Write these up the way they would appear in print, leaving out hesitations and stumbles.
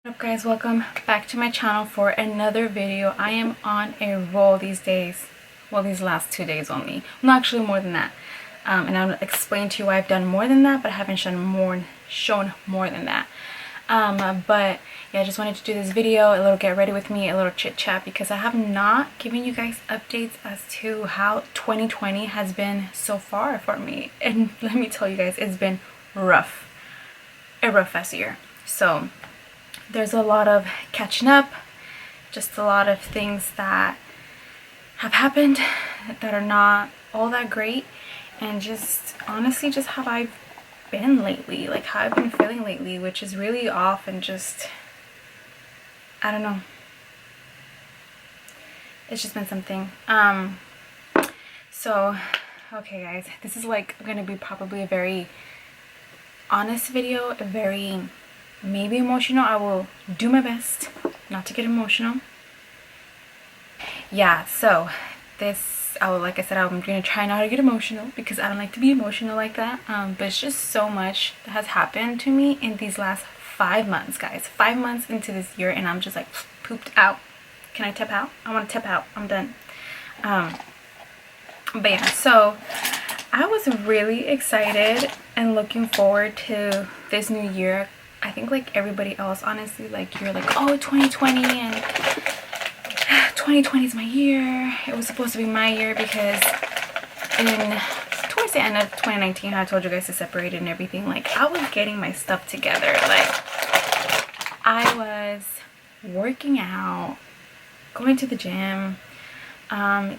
What up guys, welcome back to my channel for another video. I am on a roll these days, well these last 2 days only, well actually more than that, and I'll explain to you why I've done more than that, but I haven't shown more than that. But yeah, I just wanted to do this video, a little get ready with me, a little chit chat, because I have not given you guys updates as to how 2020 has been so far for me, and let me tell you guys, it's been rough, a rough ass year. So there's a lot of catching up, just a lot of things that have happened that are not all that great, and just honestly just how I've been lately, like how I've been feeling lately, which is really off, and just I don't know, it's just been something. So okay guys, this is like gonna be probably a very honest video, a very maybe emotional. I will do my best not to get emotional. Yeah, so this, like I said, I'm gonna try not to get emotional because I don't like to be emotional like that. But it's just so much that has happened to me in these last 5 months, guys. 5 months into this year, and I'm just like pooped out. Can I tip out? I want to tip out. I'm done. But yeah, so I was really excited and looking forward to this new year. I think like everybody else, honestly, like you're like, oh, 2020 and 2020 is my year. It was supposed to be my year because towards the end of 2019, I told you guys to separate and everything. Like I was getting my stuff together. Like I was working out, going to the gym,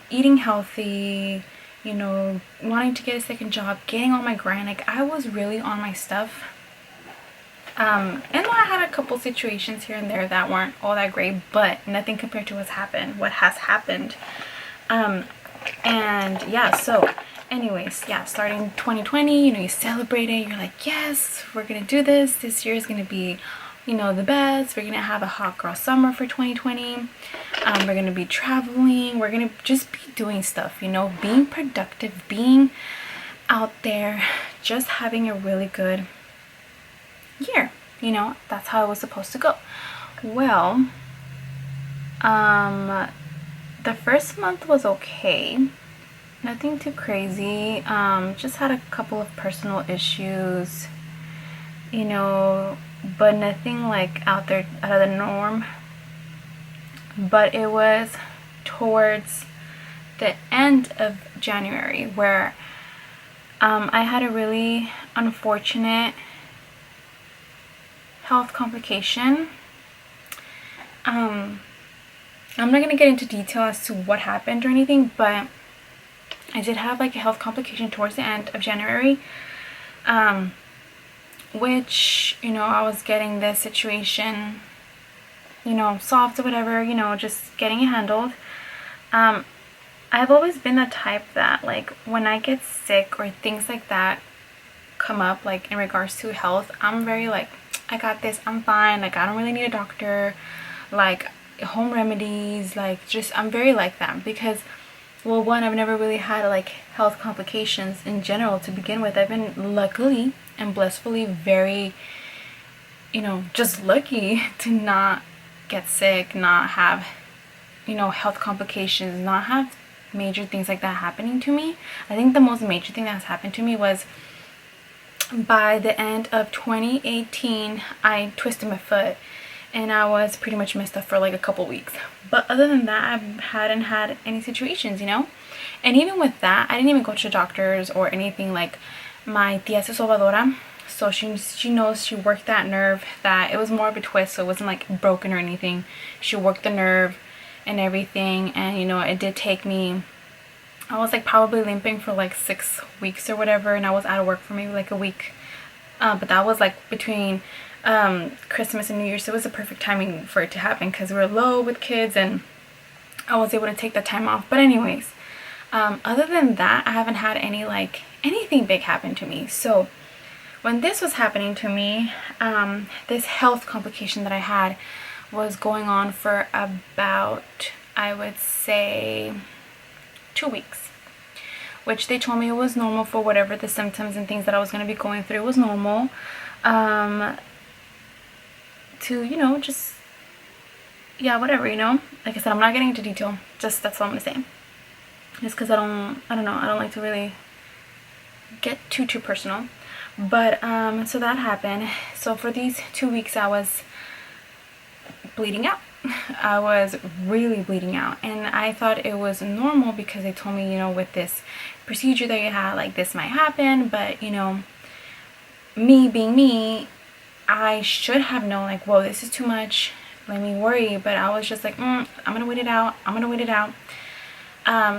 eating healthy, you know, wanting to get a second job, getting on my grind. Like I was really on my stuff. And I had a couple situations here and there that weren't all that great, but nothing compared to what has happened. And yeah, so anyways, yeah, starting 2020, you know, you celebrate it, you're like, yes, we're gonna do this year is gonna be, you know, the best. We're gonna have a hot girl summer for 2020. We're gonna be traveling, we're gonna just be doing stuff, you know, being productive, being out there, just having a really good year. You know, that's how it was supposed to go. Well, the first month was okay, nothing too crazy. Just had a couple of personal issues, you know, but nothing like out of the norm. But it was towards the end of January where I had a really unfortunate health complication. I'm not gonna get into detail as to what happened or anything, but I did have like a health complication towards the end of January, which, you know, I was getting this situation, you know, solved or whatever, you know, just getting it handled. I've always been the type that like when I get sick or things like that come up, like in regards to health, I'm very like, I got this, I'm fine, like I don't really need a doctor, like home remedies, like just I'm very like that because, well, one, I've never really had like health complications in general to begin with. I've been luckily and blissfully very, you know, just lucky to not get sick, not have, you know, health complications, not have major things like that happening to me. I think the most major thing that has happened to me was by the end of 2018, I twisted my foot and I was pretty much messed up for like a couple weeks. But other than that, I hadn't had any situations, you know? And even with that, I didn't even go to doctors or anything. Like my tia se sobadora, so she knows, she worked that nerve, that it was more of a twist, so it wasn't like broken or anything. She worked the nerve and everything, and you know, it did take me, I was like probably limping for like 6 weeks or whatever, and I was out of work for maybe like a week. But that was like between Christmas and New Year's, so it was the perfect timing for it to happen because we were low with kids and I was able to take that time off. But anyways, other than that, I haven't had anything big happen to me. So when this was happening to me, this health complication that I had was going on for about, I would say, 2 weeks, which they told me it was normal for whatever the symptoms and things that I was going to be going through was normal. to, you know, just, yeah, whatever, you know. Like I said, I'm not getting into detail. Just, that's all I'm gonna say. Just because I don't know, I don't like to really get too personal. But so that happened. So for these 2 weeks I was bleeding out. I was really bleeding out, and I thought it was normal because they told me, you know, with this procedure that you had, like, this might happen. But, you know, me being me, I should have known, like, whoa, this is too much, let me worry. But I was just like, I'm gonna wait it out, I'm gonna wait it out.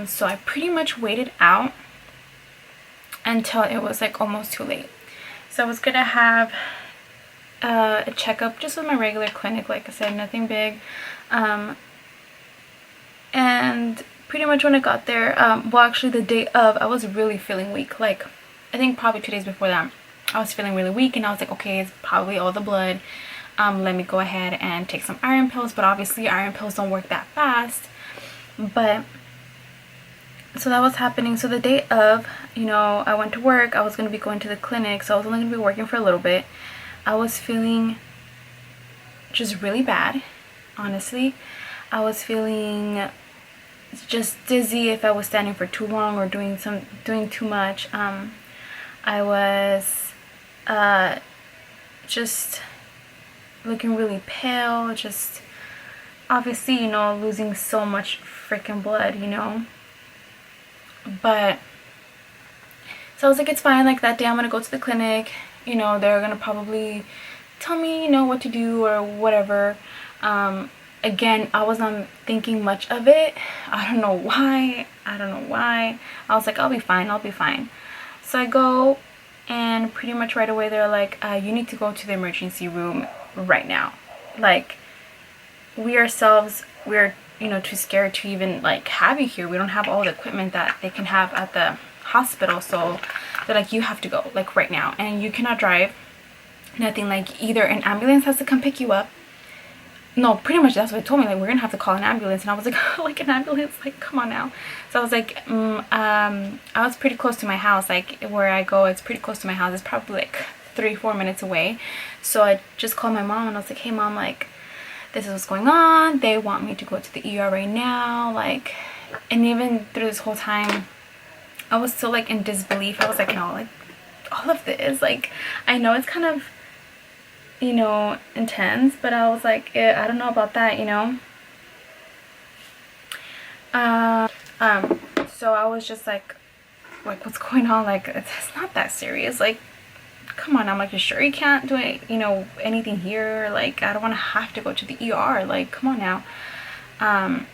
So I pretty much waited out until it was like almost too late. So I was gonna have a checkup just with my regular clinic, like I said, nothing big. And pretty much when I got there, well, actually the day of, I was really feeling weak. Like, I think probably 2 days before that, I was feeling really weak, and I was like, okay, it's probably all the blood. Let me go ahead and take some iron pills. But obviously iron pills don't work that fast. But so that was happening. So the day of, you know, I went to work. I was going to be going to the clinic, so I was only going to be working for a little bit. I was feeling just really bad, honestly. I was feeling just dizzy if I was standing for too long or doing too much. I was just looking really pale, just obviously, you know, losing so much freaking blood, you know. But so I was like, it's fine. Like, that day I'm gonna go to the clinic, you know, they're gonna probably tell me, you know, what to do or whatever. Again, I was not thinking much of it. I don't know why. I was like, I'll be fine. So I go, and pretty much right away they're like, you need to go to the emergency room right now. Like, we ourselves, we're, you know, too scared to even like have you here. We don't have all the equipment that they can have at the hospital. So they're like, you have to go, like, right now, and you cannot drive, nothing. Like, either an ambulance has to come pick you up. No, pretty much that's what they told me. Like, we're gonna have to call an ambulance. And I was like, like, an ambulance? Like, come on now. So I was like, I was pretty close to my house. Like, where I go, it's pretty close to my house. It's probably like 3-4 minutes away. So I just called my mom, and I was like, hey mom, like, this is what's going on. They want me to go to the ER right now. Like, and even through this whole time, I was still like in disbelief. I was like, no, like, all of this, like, I know it's kind of, you know, intense, but I was like, I don't know about that, you know. So I was just like, what's going on? Like, it's not that serious. Like, come on. I'm like, you sure you can't do it, you know, anything here? Like, I don't want to have to go to the ER. Like, come on now. And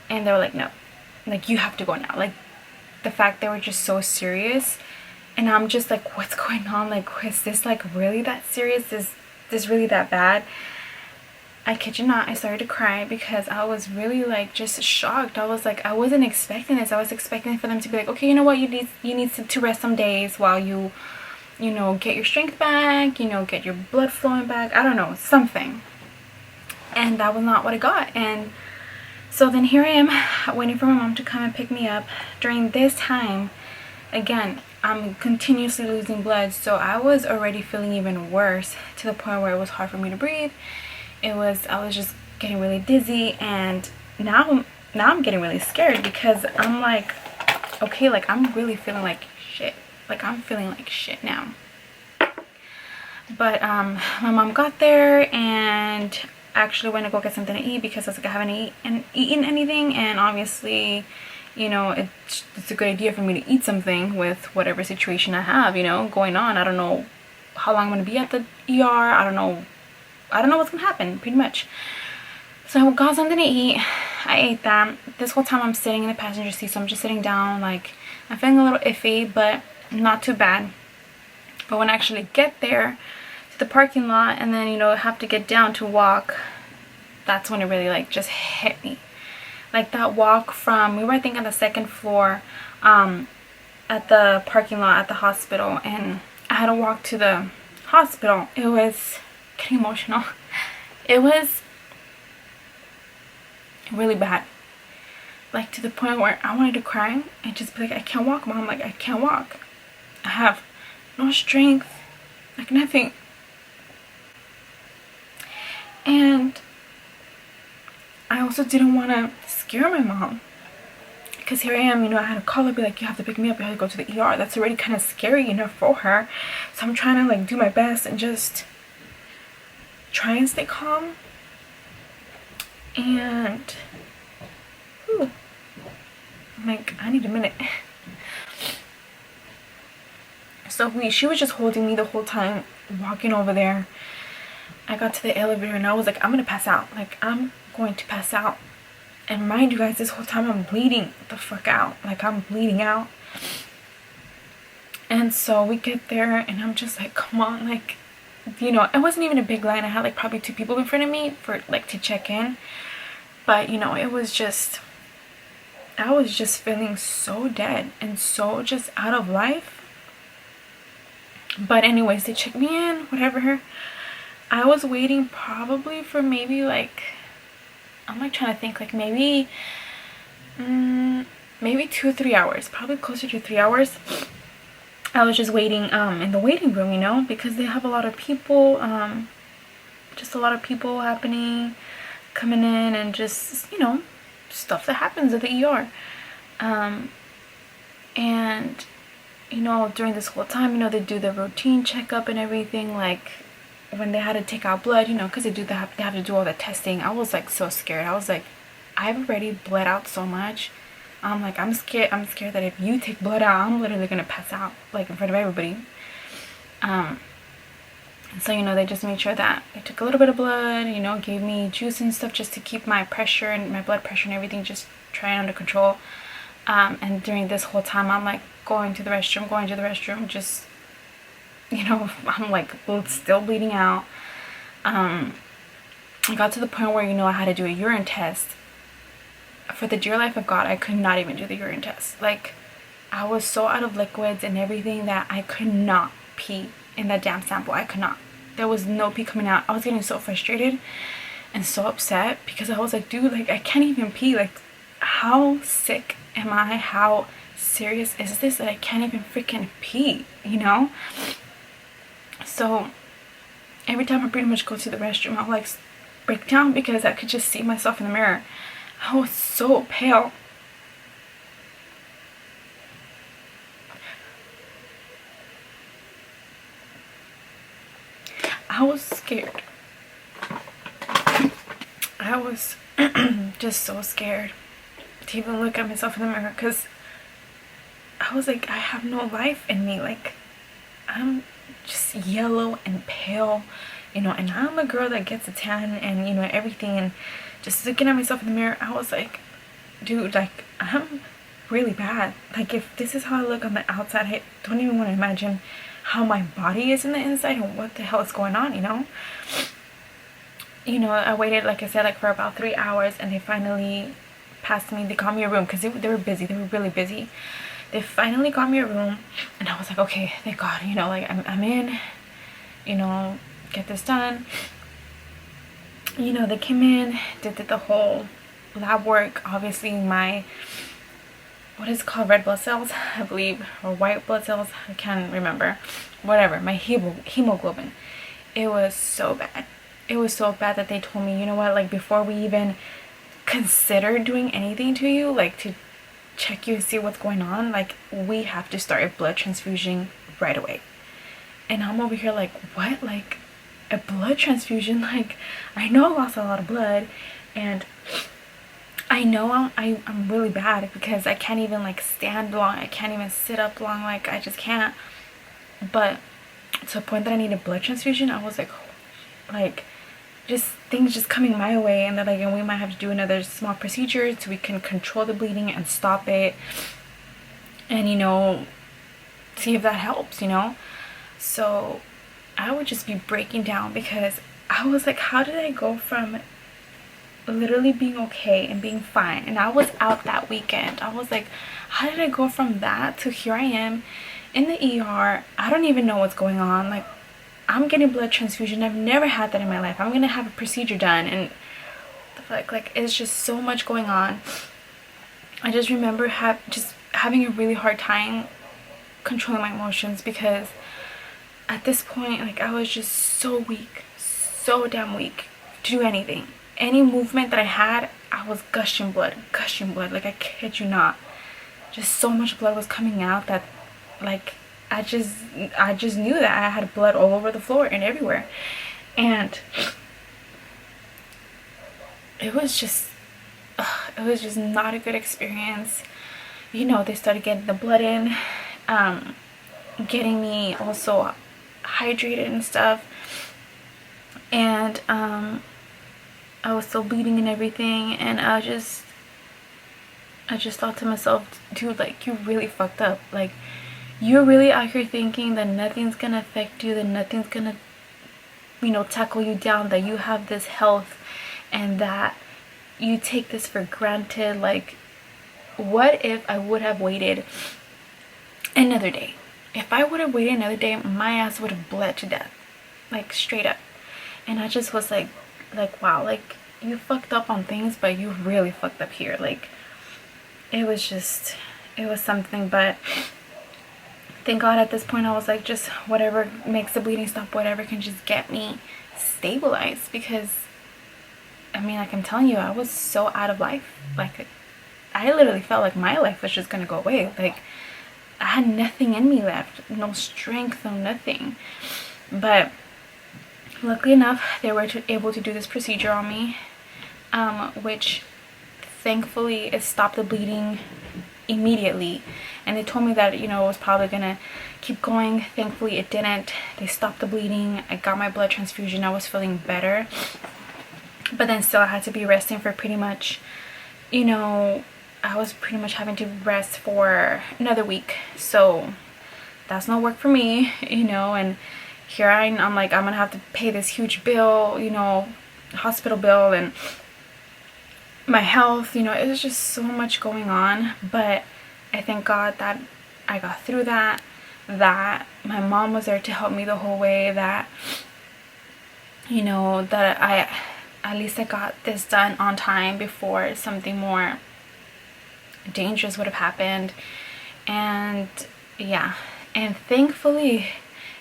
they were like, no, like, you have to go now. Like, the fact they were just so serious, and I'm just like, what's going on? Like, is this like really that serious? Is this really that bad? I kid you not, I started to cry because I was really like just shocked. I was like, I wasn't expecting this. I was expecting for them to be like, okay, you know what, you need to rest some days while you know, get your strength back, you know, get your blood flowing back, I don't know, something. And that was not what I got. And so then here I am waiting for my mom to come and pick me up. During this time, again, I'm continuously losing blood, so I was already feeling even worse, to the point where it was hard for me to breathe. I was just getting really dizzy, and now I'm getting really scared because I'm like, okay, like, I'm really feeling like shit. Like, I'm feeling like shit now. But my mom got there and actually went to go get something to eat because I was like, I haven't eaten anything, and obviously, you know, it's a good idea for me to eat something with whatever situation I have, you know, going on. I don't know how long I'm going to be at the ER. I don't know what's going to happen, pretty much. So I got something to eat. I ate that. This whole time I'm sitting in the passenger seat, so I'm just sitting down. Like, I'm feeling a little iffy, but not too bad. But when I actually get there to the parking lot, and then, you know, have to get down to walk, that's when it really like just hit me. Like, that walk from, we were I think on the 2nd floor at the parking lot at the hospital, and I had to walk to the hospital. It was getting emotional. It was really bad, like, to the point where I wanted to cry and just be like, I can't walk, mom. Like, I can't walk. I have no strength, like, nothing. And I also didn't want to scare my mom, because here I am, I had to call her, be like, you have to pick me up, you have to go to the ER. That's already kind of scary, for her. So I'm trying to like do my best and just try and stay calm. And whew, I'm like, I need a minute. So she was just holding me the whole time, walking over there. I got to the elevator and I was like, I'm gonna pass out. Like, I'm going to pass out. And mind you guys, this whole time I'm bleeding the fuck out. Like, I'm bleeding out. And so we get there and I'm just like, come on, like, it wasn't even a big line. I had like probably 2 people in front of me for like to check in. But it was just, I was just feeling so dead and so just out of life. But anyways, they checked me in, whatever. I was waiting probably for maybe like, I'm like trying to think, like maybe 2 or 3 hours, probably closer to 3 hours. I was just waiting in the waiting room, because they have a lot of people, just a lot of people happening, coming in, and just, stuff that happens at the ER. And, during this whole time, they do the routine checkup and everything, like when they had to take out blood, because they have to do all the testing. I was like so scared. I was like, I've already bled out so much. I'm like, I'm scared that if you take blood out, I'm literally gonna pass out, like in front of everybody. And so they just made sure that they took a little bit of blood, gave me juice and stuff just to keep my pressure and my blood pressure and everything just trying under control. And during this whole time, I'm like going to the restroom, just I'm like still bleeding out. I got to the point where I had to do a urine test. For the dear life of God, I could not even do the urine test. Like, I was so out of liquids and everything that I could not pee in that damn sample. I could not. There was no pee coming out. I was getting so frustrated and so upset because I was like, dude, like, I can't even pee. Like, how sick am I? How serious is this that I can't even freaking pee, So every time I pretty much go to the restroom, I'll like break down because I could just see myself in the mirror. I was so pale. I was scared. I was just so scared to even look at myself in the mirror because I was like, I have no life in me. Like, I'm just yellow and pale, and I'm a girl that gets a tan and, everything. And just looking at myself in the mirror, I was like, dude, like, I'm really bad. Like, if this is how I look on the outside, I don't even want to imagine how my body is in the inside and what the hell is going on, I waited, like I said, like for about 3 hours, and they finally passed me. They got me a room because they were busy. They were really busy. They finally got me a room, and I was like, okay, thank God, like I'm in, get this done. They came in, did the whole lab work. Obviously, my, what is it called, red blood cells, I believe, or white blood cells, I can't remember. Whatever, my hemoglobin. It was so bad. It was so bad that they told me, you know what, like, before we even consider doing anything to you, like to check you and see what's going on, like, we have to start a blood transfusion right away. And I'm over here like, what? Like, a blood transfusion? Like, I know I lost a lot of blood, and I know I'm really bad because I can't even like stand long. I can't even sit up long. Like, I just can't. But to the point that I need a blood transfusion, I was like just things just coming my way, and that, like, and we might have to do another small procedure so we can control the bleeding and stop it, and see if that helps. So I would just be breaking down because I was like, how did I go from literally being okay and being fine, and I was out that weekend, I was like, how did I go from that to here I am in the ER? I don't even know what's going on. Like, I'm getting blood transfusion. I've never had that in my life. I'm gonna have a procedure done, and like it's just so much going on. I just remember just having a really hard time controlling my emotions because at this point, like, I was just so weak, so damn weak do anything. Any movement that I had, I was gushing blood. Like, I kid you not. Just so much blood was coming out that, like, I just knew that I had blood all over the floor and everywhere. And it was just not a good experience. You know, they started getting the blood in, getting me also hydrated and stuff. And I was still bleeding and everything, and I just thought to myself, dude, like, you really fucked up. Like, you're really out here thinking that nothing's gonna affect you, that nothing's gonna, you know, tackle you down, that you have this health, and that you take this for granted. Like, what if I would have waited another day? If I would have waited another day, my ass would have bled to death, like, straight up. And I just was like, wow, like, you fucked up on things, but you really fucked up here. Like, it was something. But thank God at this point I was like, just whatever makes the bleeding stop, whatever can just get me stabilized. Because, I mean, like I'm telling you, I was so out of life. Like, I literally felt like my life was just gonna go away. Like, I had nothing in me left, no strength, no nothing. But luckily enough, they were able to do this procedure on me, which thankfully it stopped the bleeding immediately. And they told me that, you know, it was probably gonna keep going. Thankfully it didn't. They stopped the bleeding. I got my blood transfusion. I was feeling better, but then still I had to be resting for pretty much, you know, I was pretty much having to rest for another week. So that's no work for me, you know. And here I'm like, I'm gonna have to pay this huge bill, you know, hospital bill, and my health, you know. It was just so much going on. But I thank God that I got through that my mom was there to help me the whole way, that, you know, that at least I got this done on time before something more dangerous would have happened. And yeah, and thankfully,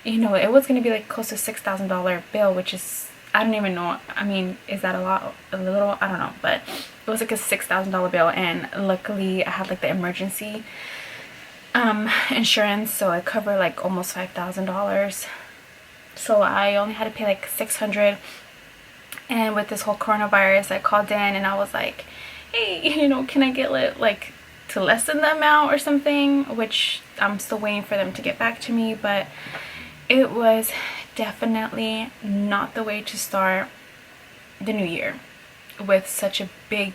you know, it was going to be like close to $6,000 bill, which is, I don't even know. I mean, is that a lot? A little? I don't know. But it was like a $6,000 bill. And luckily I had like the emergency insurance. So it covered like almost $5,000. So I only had to pay like $600. And with this whole coronavirus, I called in and I was like, hey, you know, can I get like to less than the amount or something? Which I'm still waiting for them to get back to me. But it was definitely not the way to start the new year with such a big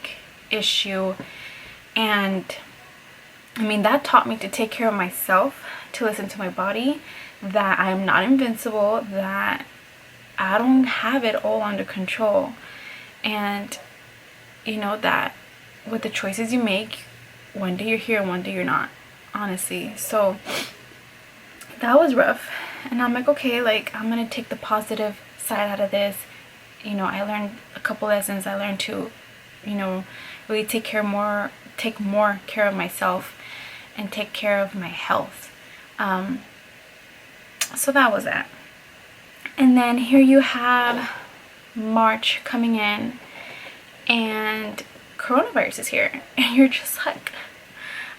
issue. And I mean, that taught me to take care of myself, to listen to my body, that I am not invincible, that I don't have it all under control. And you know that with the choices you make, one day you're here, one day you're not, honestly. So that was rough. And I'm like, okay, like, I'm gonna take the positive side out of this. You know, I learned a couple lessons. I learned to, you know, really take more care of myself and take care of my health. So that was that. And then here you have March coming in and coronavirus is here. And you're just like,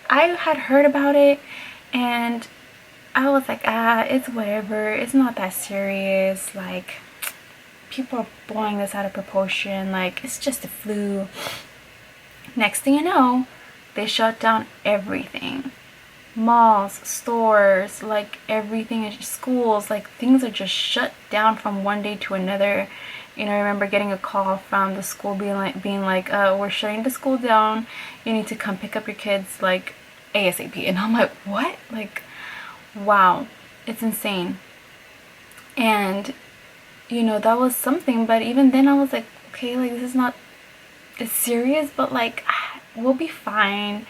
I had heard about it and I was like, it's whatever. It's not that serious. Like, people are blowing this out of proportion. Like, it's just a flu. Next thing you know, they shut down everything. Malls, stores, like everything, schools, like things are just shut down from one day to another. You know, I remember getting a call from the school being like, we're shutting the school down. You need to come pick up your kids, like, ASAP. And I'm like, what? Like, wow, it's insane. And you know, that was something. But even then I was like, okay, like, this is not, it's serious, but like, we'll be fine.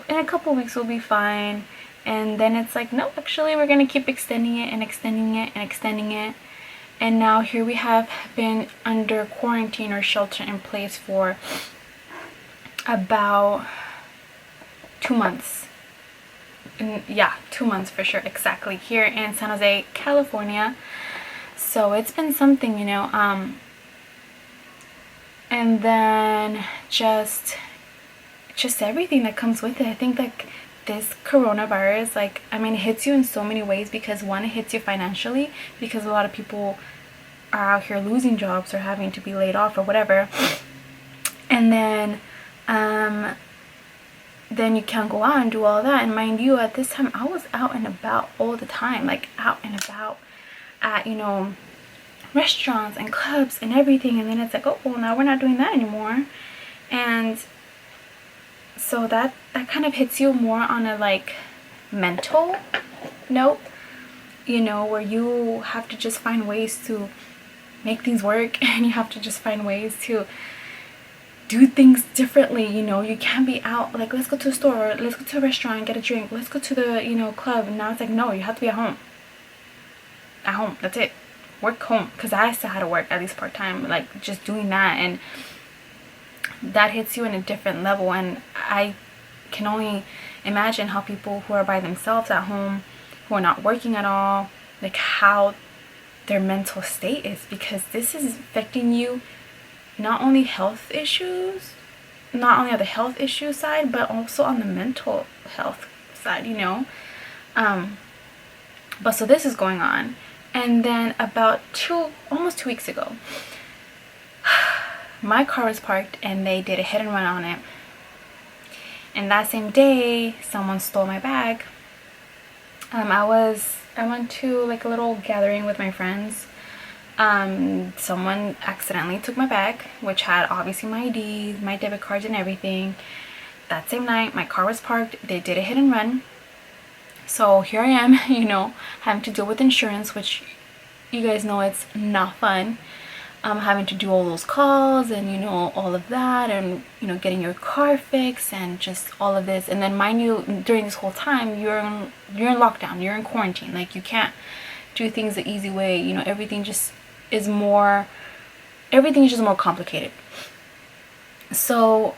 In a couple weeks we'll be fine. And then it's like, no, actually we're gonna keep extending it and extending it and extending it. And now here we have been under quarantine or shelter in place for about 2 months. And yeah, 2 months for sure, exactly, here in San Jose, California. So it's been something, you know. and then just everything that comes with it. I think like this coronavirus, like, I mean, it hits you in so many ways, because one, it hits you financially, because a lot of people are out here losing jobs or having to be laid off or whatever. And then you can't go out and do all that. And mind you, at this time I was out and about all the time, like out and about at, you know, restaurants and clubs and everything. And then it's like, oh well, now we're not doing that anymore. And so that kind of hits you more on a like mental note, you know, where you have to just find ways to make things work, and you have to just find ways to do things differently. You know, you can't be out like, let's go to a store, let's go to a restaurant and get a drink, let's go to the, you know, club. And now it's like, no, you have to be at home, that's it, work home. Because I still had to work at least part-time, like just doing that, and that hits you in a different level. And I can only imagine how people who are by themselves at home, who are not working at all, like how their mental state is, because this is affecting you not only on the health issue side, but also on the mental health side, you know. But so this is going on. And then about almost 2 weeks ago, my car was parked and they did a hit and run on it. And that same day, someone stole my bag. I went to like a little gathering with my friends. Someone accidentally took my bag, which had obviously my IDs, my debit cards and everything. That same night, my car was parked. They did a hit and run. So here I am, you know, having to deal with insurance, which you guys know it's not fun. Having to do all those calls and, you know, all of that, and, you know, getting your car fixed and just all of this. And then mind you, during this whole time, you're in lockdown, you're in quarantine. Like, you can't do things the easy way. You know, everything is just more complicated. So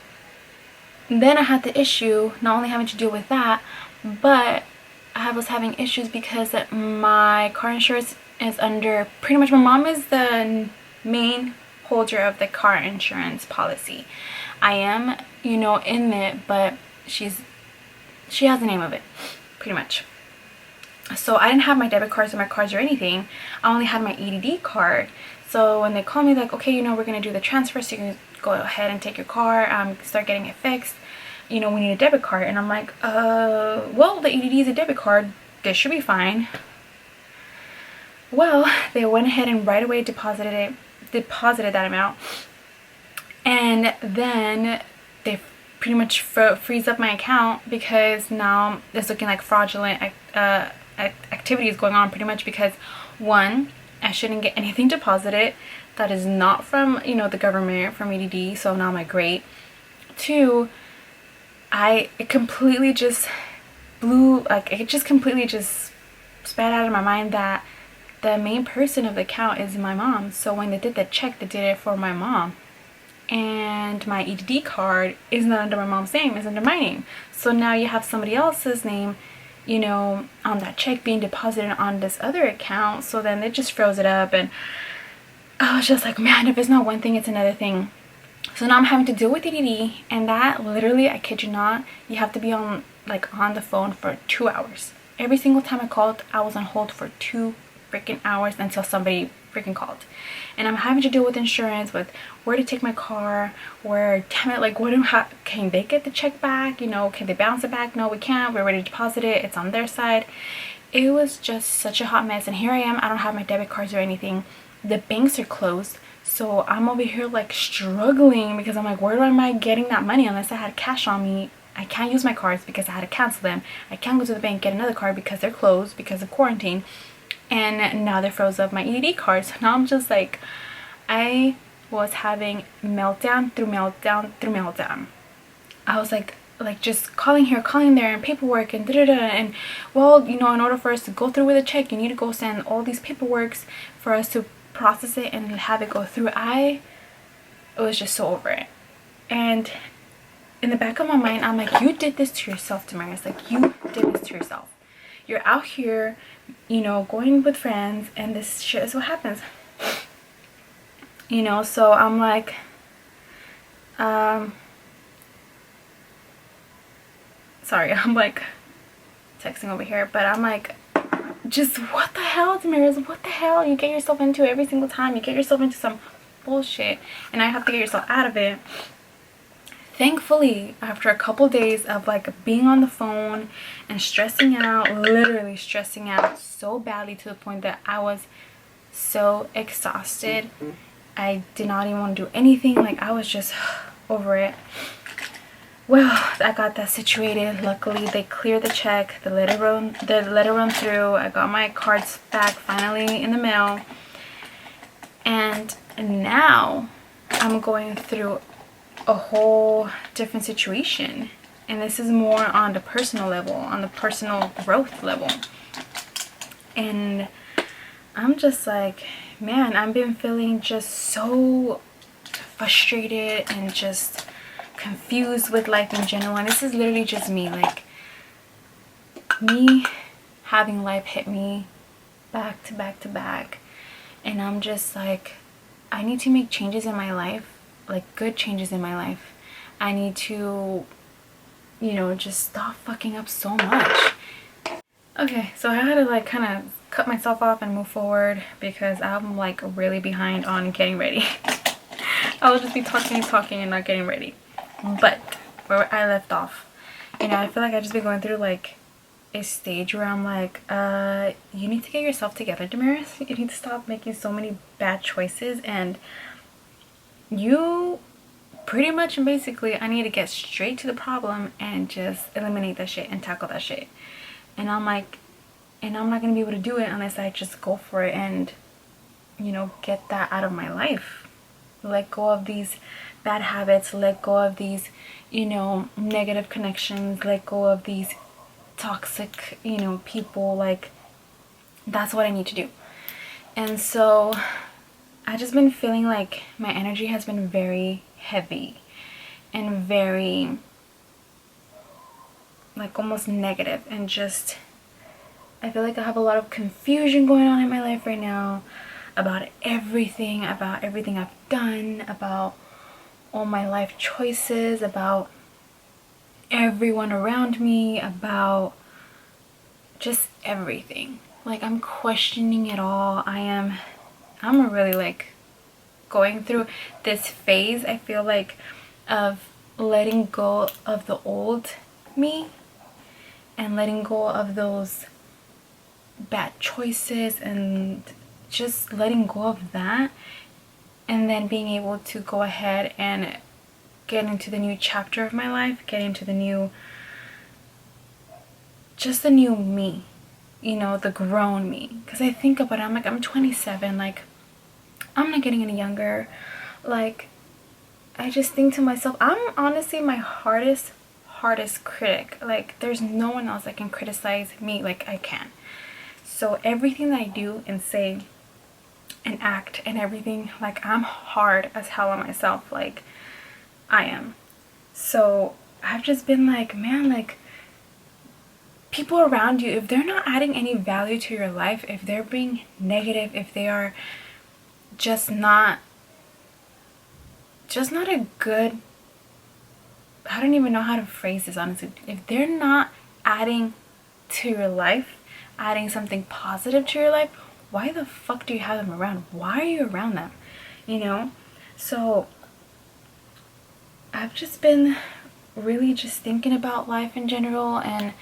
then I had the issue, not only having to deal with that, but I was having issues because my car insurance is under, pretty much my mom is the main holder of the car insurance policy. I am, you know, in it, but she has the name of it, pretty much. So I didn't have my debit cards or my cards or anything. I only had my EDD card. So when they called me, like, okay, you know, we're gonna do the transfer, so you can go ahead and take your car, start getting it fixed. You know, we need a debit card. And I'm like, well, the EDD is a debit card, this should be fine. Well, they went ahead and right away deposited that amount, and then they pretty much freeze up my account, because now it's looking like fraudulent activities going on, pretty much, because one, I shouldn't get anything deposited that is not from, you know, the government, from EDD. So now I'm like, great. Two, it completely just completely just spat out of my mind that the main person of the account is my mom. So when they did the check, they did it for my mom, and my EDD card is not under my mom's name, it's under my name. So now you have somebody else's name, you know, on that check being deposited on this other account. So then it just froze it up, and I was just like, man, if it's not one thing, it's another thing. So now I'm having to deal with EDD, and that literally, I kid you not, you have to be on the phone for 2 hours. Every single time I called, I was on hold for 2 freaking hours until somebody freaking called. And I'm having to deal with insurance, with where to take my car, where, damn it, like, can they get the check back? You know, can they bounce it back? No, we can't. We're ready to deposit it. It's on their side. It was just such a hot mess. And here I am. I don't have my debit cards or anything. The banks are closed. So I'm over here like struggling, because I'm like, where am I getting that money? Unless I had cash on me, I can't use my cards because I had to cancel them. I can't go to the bank, get another card, because they're closed because of quarantine. And now they froze up my EDD card. So now I'm just like, I was having meltdown through meltdown through meltdown. I was like just calling here, calling there, and paperwork and da-da-da. And well, you know, in order for us to go through with a check, you need to go send all these paperworks for us to process it and have it go through. I was just so over it. And in the back of my mind, I'm like, you did this to yourself, Damaris. Like, you did this to yourself. You're out here, you know, going with friends, and this shit is what happens. You know, so I'm like, Sorry, I'm like texting over here, but I'm like, just what the hell, Damaris? What the hell? You get yourself into every single time. You get yourself into some bullshit, and I have to get yourself out of it. Thankfully, after a couple days of like being on the phone and stressing out, literally stressing out so badly to the point that I was so exhausted, I did not even want to do anything. Like, I was just over it. Well, I got that situated. Luckily, they cleared the check. The letter run through. I got my cards back finally in the mail. And now I'm going through a whole different situation. And this is more on the personal level, on the personal growth level. And I'm just like, man, I've been feeling just so frustrated and just confused with life in general. And this is literally just me, like me having life hit me back to back to back, and I'm just like, I need to make changes in my life, like good changes in my life. I need to, you know, just stop fucking up so much. Okay, so I had to like kind of cut myself off and move forward because I'm like really behind on getting ready. I will just be talking and not getting ready. But where I left off, you know, I feel like I've just been going through like a stage where I'm like, you need to get yourself together, Damaris. You need to stop making so many bad choices, and you pretty much and basically, I need to get straight to the problem and just eliminate that shit and tackle that shit. And I'm like, and I'm not gonna be able to do it unless I just go for it and, you know, get that out of my life. Let go of these bad habits, let go of these, you know, negative connections, let go of these toxic, you know, people. Like, that's what I need to do. And so I just been feeling like my energy has been very heavy and very like almost negative, and just I feel like I have a lot of confusion going on in my life right now about everything I've done, about all my life choices, about everyone around me, about just everything. Like, I'm questioning it all. I'm really like going through this phase, I feel like, of letting go of the old me and letting go of those bad choices and just letting go of that, and then being able to go ahead and get into the new chapter of my life, get into the new, just the new me, you know, the grown me. Because I think about it, I'm like, I'm 27, like, I'm not getting any younger. Like, I just think to myself, I'm honestly my hardest critic. Like, there's no one else that can criticize me like I can. So everything that I do and say and act and everything, like, I'm hard as hell on myself, like I am. So I've just been like, man, like, people around you, if they're not adding any value to your life, if they're being negative, if they are just not a good, I don't even know how to phrase this, honestly. If they're not adding to your life, adding something positive to your life, why the fuck do you have them around? Why are you around them? You know? So I've just been really just thinking about life in general, and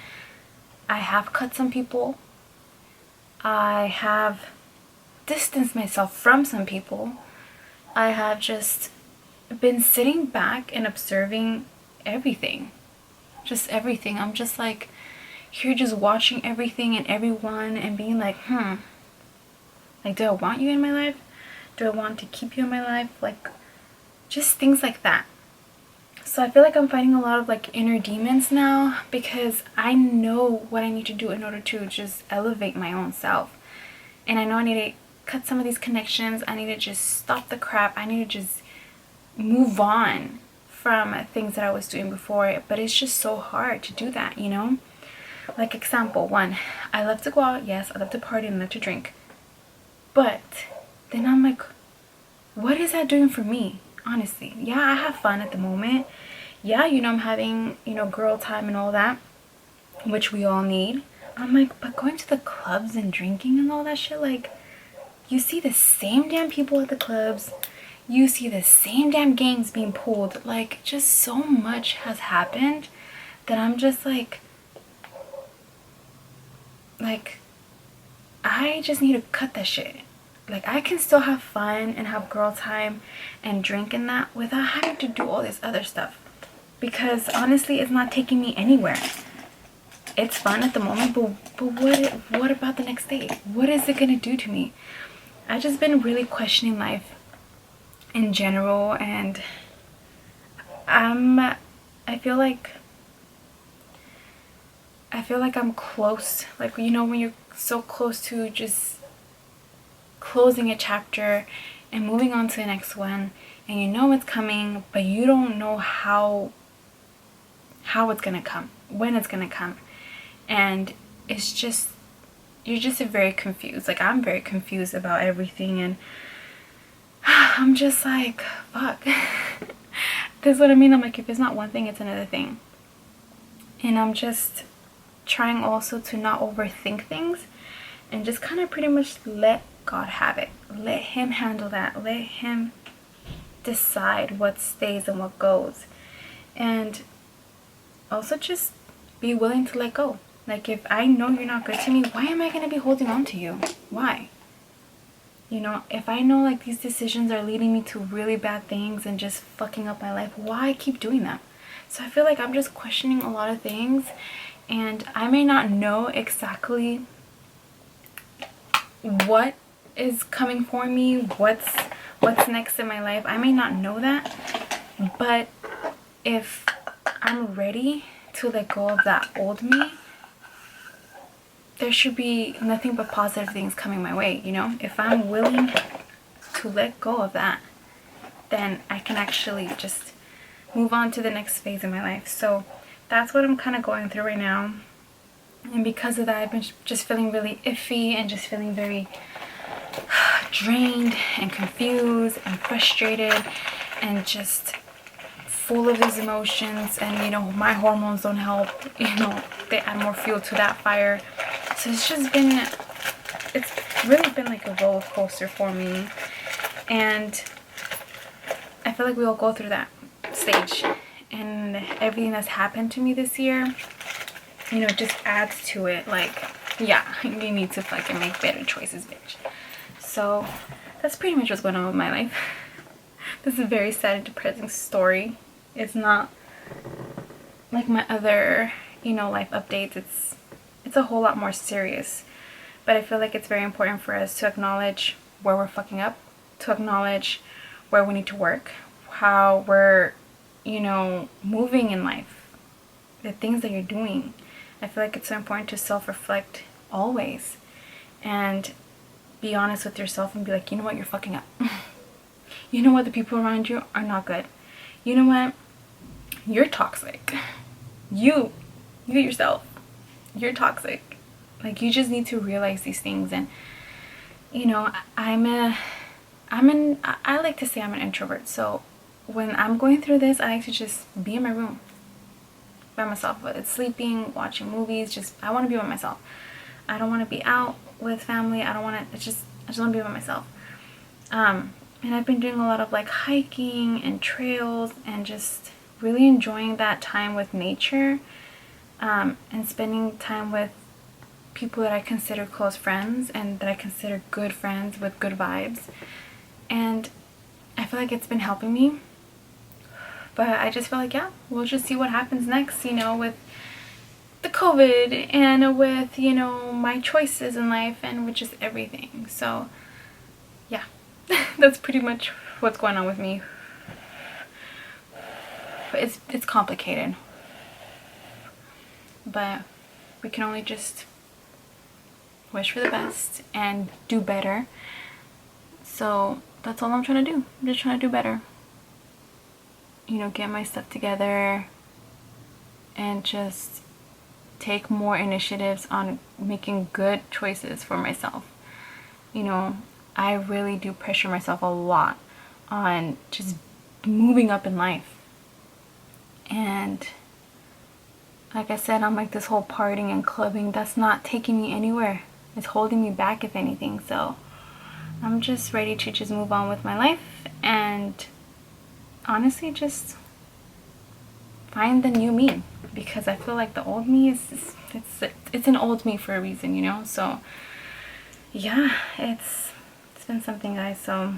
I have cut some people. I have distanced myself from some people. I have just been sitting back and observing everything. Just everything. I'm just like here just watching everything and everyone and being like, like, do I want you in my life? Do I want to keep you in my life? Like, just things like that. So I feel like I'm fighting a lot of like inner demons now, because I know what I need to do in order to just elevate my own self. And I know I need to cut some of these connections. I need to just stop the crap. I need to just move on from things that I was doing before. But it's just so hard to do that, you know? Like, example one, I love to go out. Yes, I love to party and love to drink. But then I'm like, what is that doing for me? honestly. Yeah, I have fun at the moment. Yeah, you know, I'm having, you know, girl time and all that, which we all need. I'm like, but going to the clubs and drinking and all that shit, like, you see the same damn people at the clubs. You see the same damn games being pulled. Like, just so much has happened that I'm just like, I just need to cut that shit. Like, I can still have fun and have girl time and drink and that without having to do all this other stuff. Because honestly, it's not taking me anywhere. It's fun at the moment, but what about the next day? What is it gonna do to me? I've just been really questioning life in general, and I feel like I'm close. Like, you know, when you're so close to just closing a chapter and moving on to the next one, and you know it's coming, but you don't know how it's gonna come, when it's gonna come. And it's just, you're just very confused. Like, I'm very confused about everything, and I'm just like, fuck. This is what I mean. I'm like, if it's not one thing, it's another thing. And I'm just trying also to not overthink things and just kind of pretty much let God have it. Let him handle that. Let him decide what stays and what goes. And also just be willing to let go. Like, if I know you're not good to me, why am I going to be holding on to you? Why? You know, if I know like these decisions are leading me to really bad things and just fucking up my life, why keep doing that? So I feel like I'm just questioning a lot of things, and I may not know exactly what is coming for me, what's next in my life. I may not know that, but if I'm ready to let go of that old me, there should be nothing but positive things coming my way, you know? If I'm willing to let go of that, then I can actually just move on to the next phase in my life. So that's what I'm kind of going through right now. And because of that, I've been just feeling really iffy and just feeling very drained and confused and frustrated and just full of these emotions. And, you know, my hormones don't help, you know, they add more fuel to that fire. So it's really been like a roller coaster for me. And I feel like we all go through that stage. And everything that's happened to me this year, you know, just adds to it. Like, yeah, you need to fucking make better choices, bitch. So that's pretty much what's going on with my life. This is a very sad and depressing story. It's not like my other, you know, life updates. It's a whole lot more serious. But I feel like it's very important for us to acknowledge where we're fucking up, to acknowledge where we need to work, how we're, you know, moving in life, the things that you're doing. I feel like it's so important to self-reflect always and be honest with yourself and be like, you know what, you're fucking up. You know what, the people around you are not good. You know what, you're toxic. You yourself, you're toxic. Like, you just need to realize these things. And, you know, I like to say I'm an introvert. So when I'm going through this, I like to just be in my room by myself, whether it's sleeping, watching movies. I want to be by myself. I don't want to be out with family. I just want to be by myself. And I've been doing a lot of like hiking and trails and just really enjoying that time with nature, and spending time with people that I consider close friends and that I consider good friends with good vibes. And I feel like it's been helping me. But I just feel like, yeah, we'll just see what happens next, you know, with the COVID and with, you know, my choices in life and with just everything. So, yeah, that's pretty much what's going on with me. It's complicated. But we can only just wish for the best and do better. So that's all I'm trying to do. I'm just trying to do better. You know, get my stuff together and just take more initiatives on making good choices for myself. You know, I really do pressure myself a lot on just moving up in life. And like I said, I'm like this whole partying and clubbing, that's not taking me anywhere. It's holding me back, if anything. So I'm just ready to just move on with my life and honestly just find the new me, because I feel like the old me it's an old me for a reason, you know. So yeah, it's been something, guys. So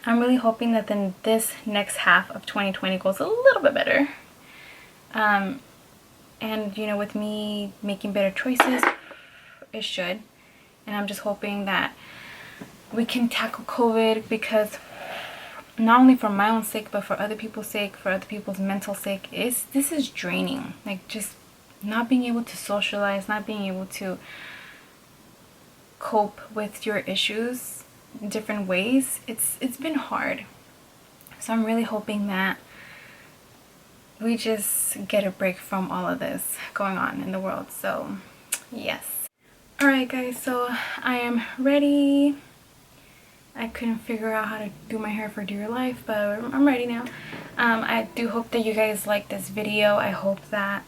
I'm really hoping that then this next half of 2020 goes a little bit better. And you know, with me making better choices, it should. And I'm just hoping that we can tackle COVID, because not only for my own sake, but for other people's sake, for other people's mental sake, this is draining. Like, just not being able to socialize, not being able to cope with your issues in different ways. It's been hard. So I'm really hoping that we just get a break from all of this going on in the world. So yes. Alright guys, so I am ready. I couldn't figure out how to do my hair for dear life, but I'm ready now. I do hope that you guys like this video. I hope that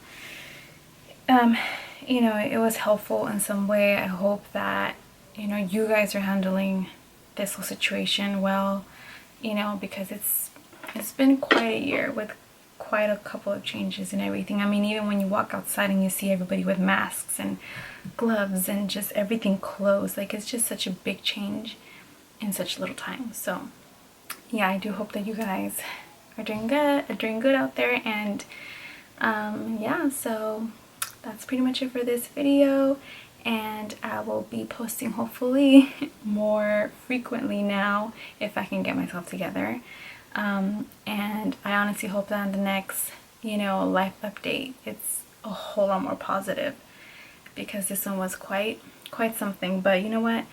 you know, it was helpful in some way. I hope that, you know, you guys are handling this whole situation well, you know, because it's been quite a year with quite a couple of changes and everything. I mean, even when you walk outside and you see everybody with masks and gloves and just everything closed, like, it's just such a big change in such little time. So yeah, I do hope that you guys are doing good out there. And yeah, so that's pretty much it for this video, and I will be posting hopefully more frequently now if I can get myself together. And I honestly hope that in the next, you know, life update, it's a whole lot more positive, because this one was quite something. But you know what,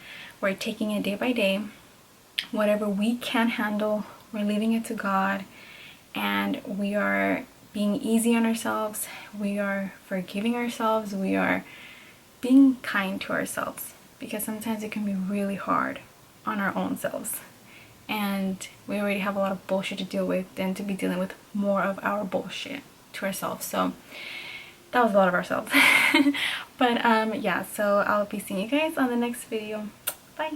we're taking it day by day. Whatever we can handle, we're leaving it to God, and we are being easy on ourselves, we are forgiving ourselves, we are being kind to ourselves, because sometimes it can be really hard on our own selves, and we already have a lot of bullshit to deal with than to be dealing with more of our bullshit to ourselves. So that was a lot of ourselves. But yeah, so I'll be seeing you guys on the next video. Bye.